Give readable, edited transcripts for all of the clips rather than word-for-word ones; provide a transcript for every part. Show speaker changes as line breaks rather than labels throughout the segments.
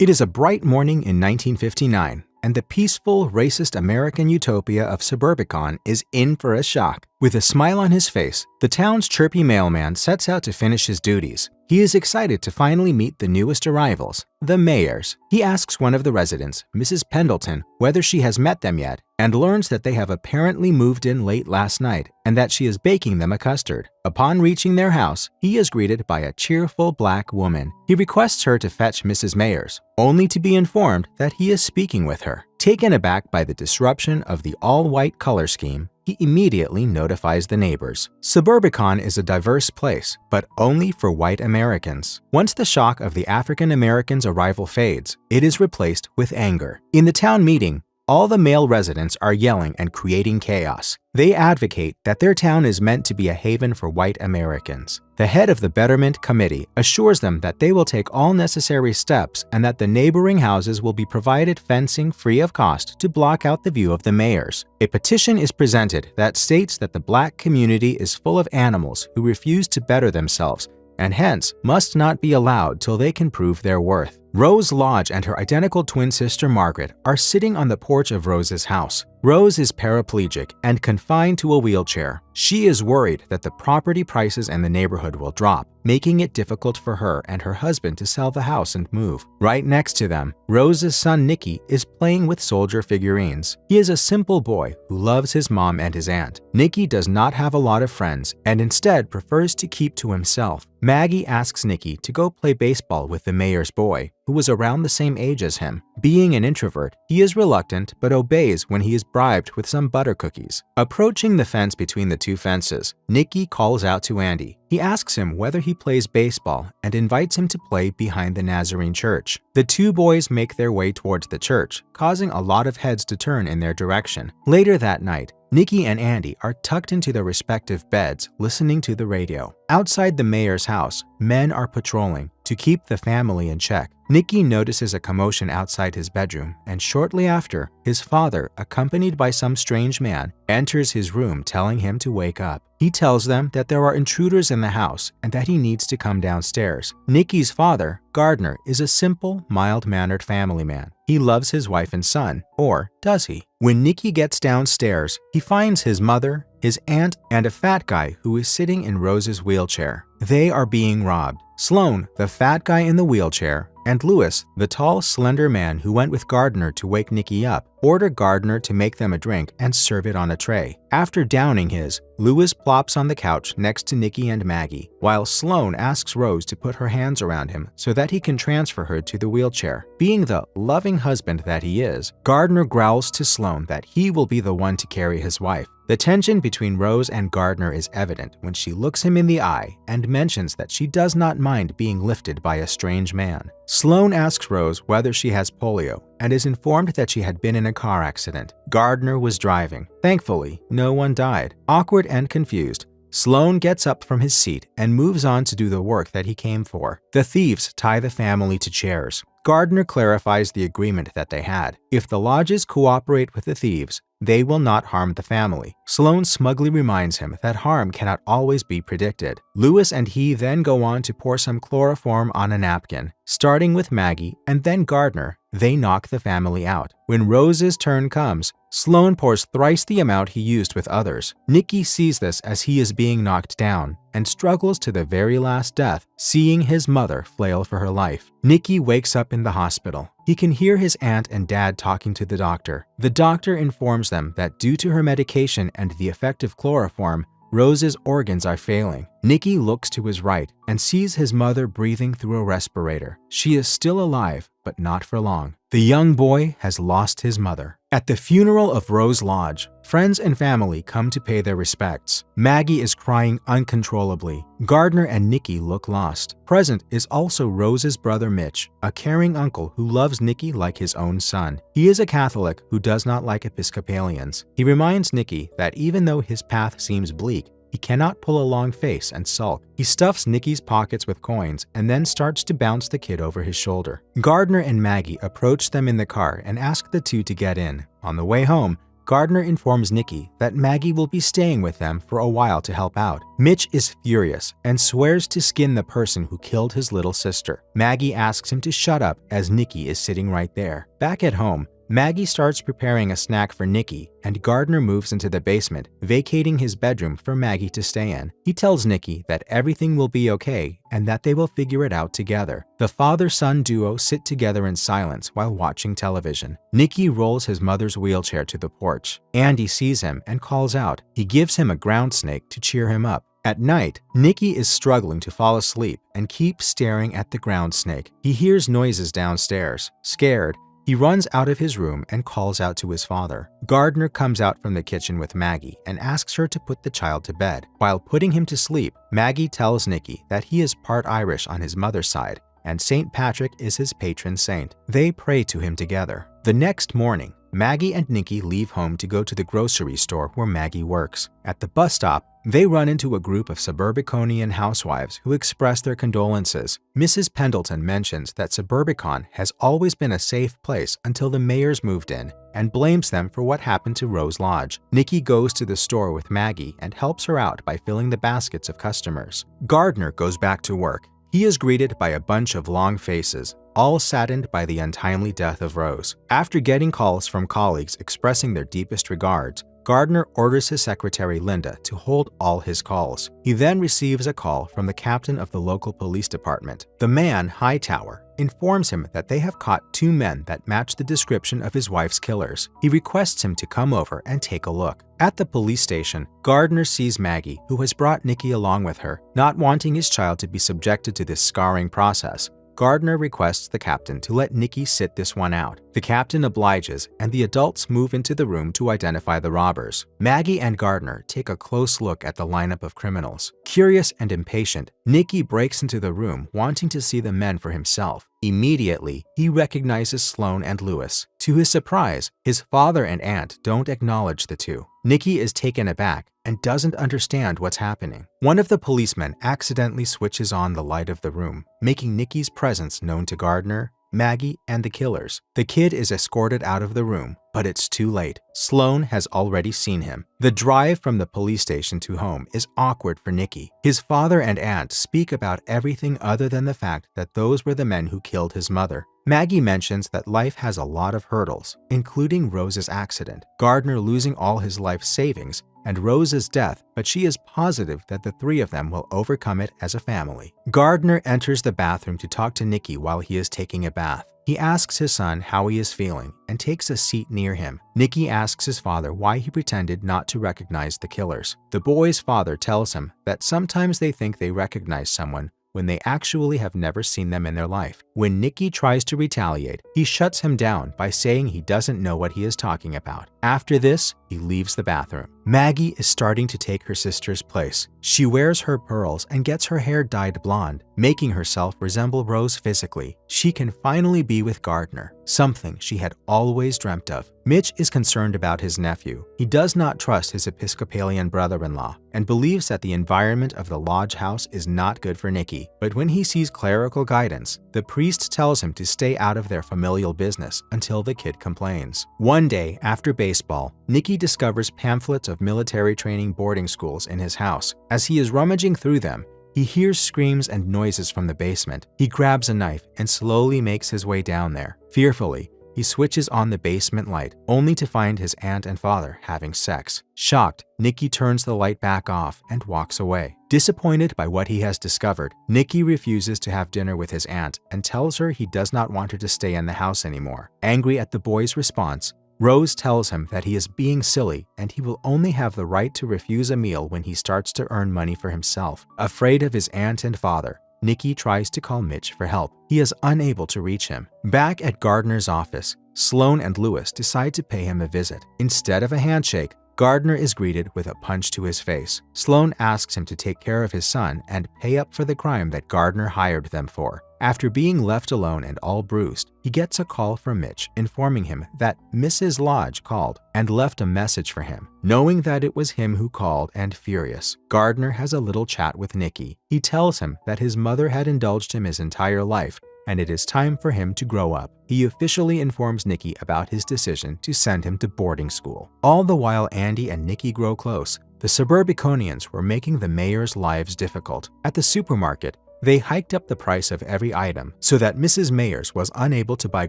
It is a bright morning in 1959, and the peaceful, racist American utopia of Suburbicon is in for a shock. With a smile on his face, the town's chirpy mailman sets out to finish his duties. He is excited to finally meet the newest arrivals, the mayors. He asks one of the residents, Mrs. Pendleton, whether she has met them yet, and learns that they have apparently moved in late last night and that she is baking them a custard. Upon reaching their house, he is greeted by a cheerful black woman. He requests her to fetch Mrs. Mayers, only to be informed that he is speaking with her. Taken aback by the disruption of the all-white color scheme, he immediately notifies the neighbors. Suburbicon is a diverse place, but only for white Americans. Once the shock of the African Americans' arrival fades, it is replaced with anger. In the town meeting, all the male residents are yelling and creating chaos. They advocate that their town is meant to be a haven for white Americans. The head of the Betterment Committee assures them that they will take all necessary steps and that the neighboring houses will be provided fencing free of cost to block out the view of the mayors. A petition is presented that states that the black community is full of animals who refuse to better themselves and hence must not be allowed till they can prove their worth. Rose Lodge and her identical twin sister Margaret are sitting on the porch of Rose's house. Rose is paraplegic and confined to a wheelchair. She is worried that the property prices in the neighborhood will drop, making it difficult for her and her husband to sell the house and move. Right next to them, Rose's son Nicky is playing with soldier figurines. He is a simple boy who loves his mom and his aunt. Nicky does not have a lot of friends and instead prefers to keep to himself. Maggie asks Nicky to go play baseball with the mayor's boy, who was around the same age as him. Being an introvert, he is reluctant but obeys when he is bribed with some butter cookies. Approaching the fence between the two fences, Nicky calls out to Andy. He asks him whether he plays baseball and invites him to play behind the Nazarene church. The two boys make their way towards the church, causing a lot of heads to turn in their direction. Later that night, Nicky and Andy are tucked into their respective beds, listening to the radio. Outside the mayor's house, men are patrolling to keep the family in check. Nicky notices a commotion outside his bedroom, and shortly after, his father, accompanied by some strange man, enters his room telling him to wake up. He tells them that there are intruders in the house and that he needs to come downstairs. Nicky's father, Gardner, is a simple, mild-mannered family man. He loves his wife and son, or does he? When Nicky gets downstairs, he finds his mother, his aunt, and a fat guy who is sitting in Rose's wheelchair. They are being robbed. Sloan, the fat guy in the wheelchair, and Lewis, the tall, slender man who went with Gardner to wake Nicky up, order Gardner to make them a drink and serve it on a tray. After downing his, Lewis plops on the couch next to Nicky and Maggie, while Sloan asks Rose to put her hands around him so that he can transfer her to the wheelchair. Being the loving husband that he is, Gardner growls to Sloan that he will be the one to carry his wife. The tension between Rose and Gardner is evident when she looks him in the eye and mentions that she does not mind being lifted by a strange man. Sloan asks Rose whether she has polio and is informed that she had been in a car accident. Gardner was driving. Thankfully, no one died. Awkward and confused, Sloan gets up from his seat and moves on to do the work that he came for. The thieves tie the family to chairs. Gardner clarifies the agreement that they had. If the lodges cooperate with the thieves, they will not harm the family. Sloan smugly reminds him that harm cannot always be predicted. Lewis and he then go on to pour some chloroform on a napkin. Starting with Maggie and then Gardner, they knock the family out. When Rose's turn comes, Sloan pours thrice the amount he used with others. Nicky sees this as he is being knocked down and struggles to the very last death, seeing his mother flail for her life. Nicky wakes up in the hospital. He can hear his aunt and dad talking to the doctor. The doctor informs them that due to her medication and the effect of chloroform, Rose's organs are failing. Nicky looks to his right and sees his mother breathing through a respirator. She is still alive, but not for long. The young boy has lost his mother. At the funeral of Rose Lodge, friends and family come to pay their respects. Maggie is crying uncontrollably. Gardner and Nicky look lost. Present is also Rose's brother Mitch, a caring uncle who loves Nicky like his own son. He is a Catholic who does not like Episcopalians. He reminds Nicky that even though his path seems bleak, he cannot pull a long face and sulk. He stuffs Nicky's pockets with coins and then starts to bounce the kid over his shoulder. Gardner and Maggie approach them in the car and ask the two to get in. On the way home, Gardner informs Nikki that Maggie will be staying with them for a while to help out. Mitch is furious and swears to skin the person who killed his little sister. Maggie asks him to shut up as Nikki is sitting right there. Back at home, Maggie starts preparing a snack for Nikki, and Gardner moves into the basement, vacating his bedroom for Maggie to stay in. He tells Nikki that everything will be okay and that they will figure it out together. The father-son duo sit together in silence while watching television. Nikki rolls his mother's wheelchair to the porch. Andy sees him and calls out. He gives him a ground snake to cheer him up. At night, Nikki is struggling to fall asleep and keeps staring at the ground snake. He hears noises downstairs. Scared, he runs out of his room and calls out to his father. Gardner comes out from the kitchen with Maggie and asks her to put the child to bed. While putting him to sleep, Maggie tells Nikki that he is part Irish on his mother's side, and St. Patrick is his patron saint. They pray to him together. The next morning, Maggie and Nikki leave home to go to the grocery store where Maggie works. At the bus stop, they run into a group of Suburbiconian housewives who express their condolences. Mrs. Pendleton mentions that Suburbicon has always been a safe place until the mayors moved in and blames them for what happened to Rose Lodge. Nikki goes to the store with Maggie and helps her out by filling the baskets of customers. Gardner goes back to work. He is greeted by a bunch of long faces, all saddened by the untimely death of Rose. After getting calls from colleagues expressing their deepest regards, Gardner orders his secretary Linda to hold all his calls. He then receives a call from the captain of the local police department. The man, Hightower, informs him that they have caught 2 men that match the description of his wife's killers. He requests him to come over and take a look. At the police station, Gardner sees Maggie, who has brought Nikki along with her. Not wanting his child to be subjected to this scarring process, Gardner requests the captain to let Nikki sit this one out. The captain obliges, and the adults move into the room to identify the robbers. Maggie and Gardner take a close look at the lineup of criminals. Curious and impatient, Nikki breaks into the room wanting to see the men for himself. Immediately, he recognizes Sloane and Lewis. To his surprise, his father and aunt don't acknowledge the two. Nikki is taken aback and doesn't understand what's happening. One of the policemen accidentally switches on the light of the room, making Nikki's presence known to Gardner, Maggie, and the killers. The kid is escorted out of the room, but it's too late. Sloane has already seen him. The drive from the police station to home is awkward for Nikki. His father and aunt speak about everything other than the fact that those were the men who killed his mother. Maggie mentions that life has a lot of hurdles, including Rose's accident, Gardner losing all his life savings, and Rose's death, but she is positive that the 3 of them will overcome it as a family. Gardner enters the bathroom to talk to Nikki while he is taking a bath. He asks his son how he is feeling and takes a seat near him. Nikki asks his father why he pretended not to recognize the killers. The boy's father tells him that sometimes they think they recognize someone when they actually have never seen them in their life. When Nikki tries to retaliate, he shuts him down by saying he doesn't know what he is talking about. After this, he leaves the bathroom. Maggie is starting to take her sister's place. She wears her pearls and gets her hair dyed blonde, making herself resemble Rose physically. She can finally be with Gardner, something she had always dreamt of. Mitch is concerned about his nephew. He does not trust his Episcopalian brother-in-law and believes that the environment of the lodge house is not good for Nikki. But when he sees clerical guidance, the priest tells him to stay out of their familial business until the kid complains. One day, after baseball, Nikki discovers pamphlets of military training boarding schools in his house. As he is rummaging through them, he hears screams and noises from the basement. He grabs a knife and slowly makes his way down there. Fearfully, he switches on the basement light, only to find his aunt and father having sex. Shocked, Nikki turns the light back off and walks away. Disappointed by what he has discovered, Nikki refuses to have dinner with his aunt and tells her he does not want her to stay in the house anymore. Angry at the boy's response, Rose tells him that he is being silly and he will only have the right to refuse a meal when he starts to earn money for himself. Afraid of his aunt and father, Nikki tries to call Mitch for help. He is unable to reach him. Back at Gardner's office, Sloane and Lewis decide to pay him a visit. Instead of a handshake, Gardner is greeted with a punch to his face. Sloane asks him to take care of his son and pay up for the crime that Gardner hired them for. After being left alone and all bruised, he gets a call from Mitch informing him that Mrs. Lodge called and left a message for him. Knowing that it was him who called and furious, Gardner has a little chat with Nikki. He tells him that his mother had indulged him his entire life and it is time for him to grow up. He officially informs Nikki about his decision to send him to boarding school. All the while Andy and Nikki grow close, the Suburbiconians were making the mayor's lives difficult. At the supermarket, they hiked up the price of every item so that Mrs. Mayers was unable to buy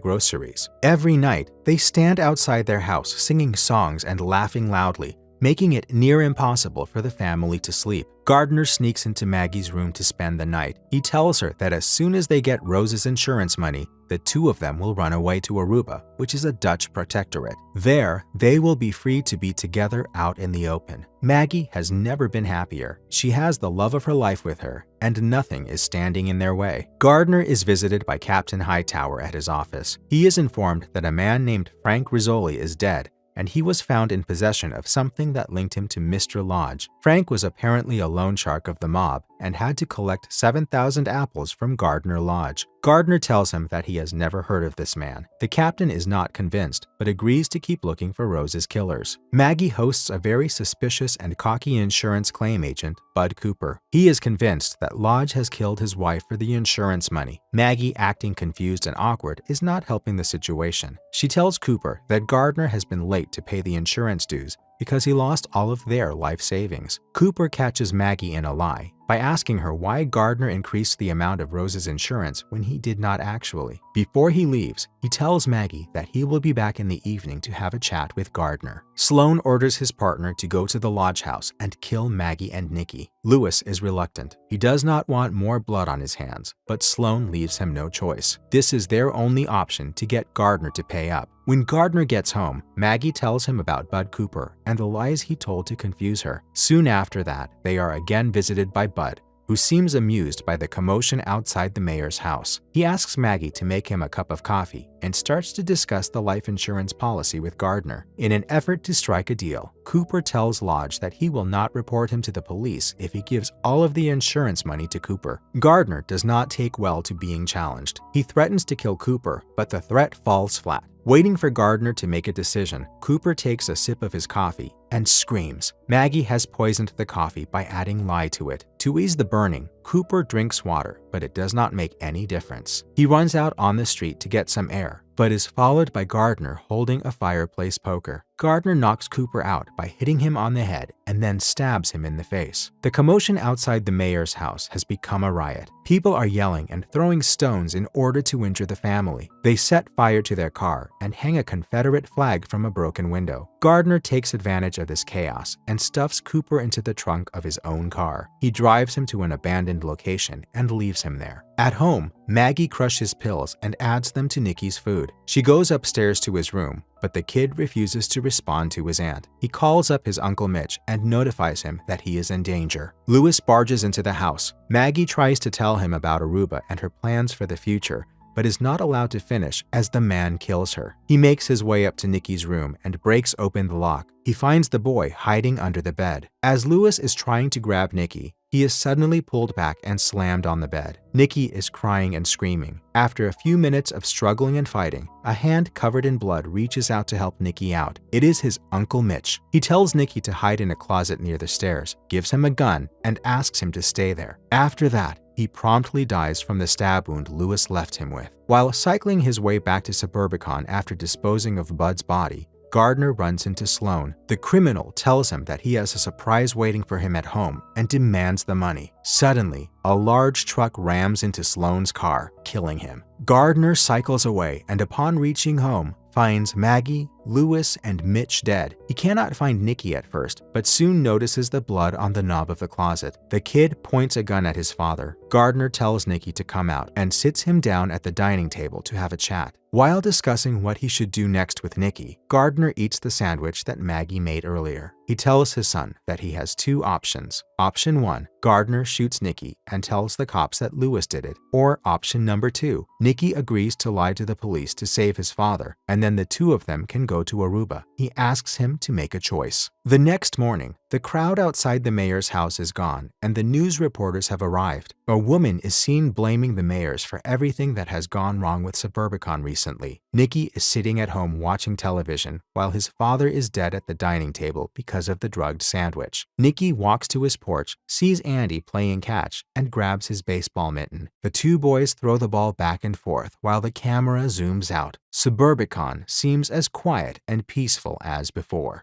groceries. Every night, they stand outside their house singing songs and laughing loudly, making it near impossible for the family to sleep. Gardner sneaks into Maggie's room to spend the night. He tells her that as soon as they get Rose's insurance money, the two of them will run away to Aruba, which is a Dutch protectorate. There, they will be free to be together out in the open. Maggie has never been happier. She has the love of her life with her, and nothing is standing in their way. Gardner is visited by Captain Hightower at his office. He is informed that a man named Frank Rizzoli is dead, and he was found in possession of something that linked him to Mr. Lodge. Frank was apparently a loan shark of the mob and had to collect 7,000 apples from Gardner Lodge. Gardner tells him that he has never heard of this man. The captain is not convinced, but agrees to keep looking for Rose's killers. Maggie hosts a very suspicious and cocky insurance claim agent, Bud Cooper. He is convinced that Lodge has killed his wife for the insurance money. Maggie, acting confused and awkward, is not helping the situation. She tells Cooper that Gardner has been late to pay the insurance dues because he lost all of their life savings. Cooper catches Maggie in a lie by asking her why Gardner increased the amount of Rose's insurance when he did not actually. Before he leaves, he tells Maggie that he will be back in the evening to have a chat with Gardner. Sloan orders his partner to go to the lodge house and kill Maggie and Nikki. Lewis is reluctant. He does not want more blood on his hands, but Sloan leaves him no choice. This is their only option to get Gardner to pay up. When Gardner gets home, Maggie tells him about Bud Cooper and the lies he told to confuse her. Soon after that, they are again visited by Bud, who seems amused by the commotion outside the mayor's house. He asks Maggie to make him a cup of coffee and starts to discuss the life insurance policy with Gardner. In an effort to strike a deal, Cooper tells Lodge that he will not report him to the police if he gives all of the insurance money to Cooper. Gardner does not take well to being challenged. He threatens to kill Cooper, but the threat falls flat. Waiting for Gardner to make a decision, Cooper takes a sip of his coffee and screams. Maggie has poisoned the coffee by adding lye to it. To ease the burning, Cooper drinks water, but it does not make any difference. He runs out on the street to get some air, but is followed by Gardner holding a fireplace poker. Gardner knocks Cooper out by hitting him on the head and then stabs him in the face. The commotion outside the mayor's house has become a riot. People are yelling and throwing stones in order to injure the family. They set fire to their car and hang a Confederate flag from a broken window. Gardner takes advantage of this chaos and stuffs Cooper into the trunk of his own car. He drives him to an abandoned location and leaves him there. At home, Maggie crushes pills and adds them to Nikki's food. She goes upstairs to his room, but the kid refuses to respond to his aunt. He calls up his Uncle Mitch and notifies him that he is in danger. Lewis barges into the house. Maggie tries to tell him about Aruba and her plans for the future, but is not allowed to finish as the man kills her. He makes his way up to Nikki's room and breaks open the lock. He finds the boy hiding under the bed. As Lewis is trying to grab Nikki, he is suddenly pulled back and slammed on the bed. Nikki is crying and screaming. After a few minutes of struggling and fighting, a hand covered in blood reaches out to help Nikki out. It is his Uncle Mitch. He tells Nikki to hide in a closet near the stairs, gives him a gun, and asks him to stay there. After that, he promptly dies from the stab wound Lewis left him with. While cycling his way back to Suburbicon after disposing of Bud's body, Gardner runs into Sloan. The criminal tells him that he has a surprise waiting for him at home and demands the money. Suddenly, a large truck rams into Sloan's car, killing him. Gardner cycles away and upon reaching home, finds Maggie, Lewis, and Mitch dead. He cannot find Nikki at first, but soon notices the blood on the knob of the closet. The kid points a gun at his father. Gardner tells Nikki to come out and sits him down at the dining table to have a chat. While discussing what he should do next with Nikki, Gardner eats the sandwich that Maggie made earlier. He tells his son that he has two options. Option 1, Gardner shoots Nikki and tells the cops that Lewis did it. Or option number 2, Nikki agrees to lie to the police to save his father, and then the two of them can go go to Aruba. He asks him to make a choice. The next morning, the crowd outside the mayor's house is gone, and the news reporters have arrived. A woman is seen blaming the mayors for everything that has gone wrong with Suburbicon recently. Nicky is sitting at home watching television while his father is dead at the dining table because of the drugged sandwich. Nicky walks to his porch, sees Andy playing catch, and grabs his baseball mitten. The two boys throw the ball back and forth while the camera zooms out. Suburbicon seems as quiet and peaceful as before.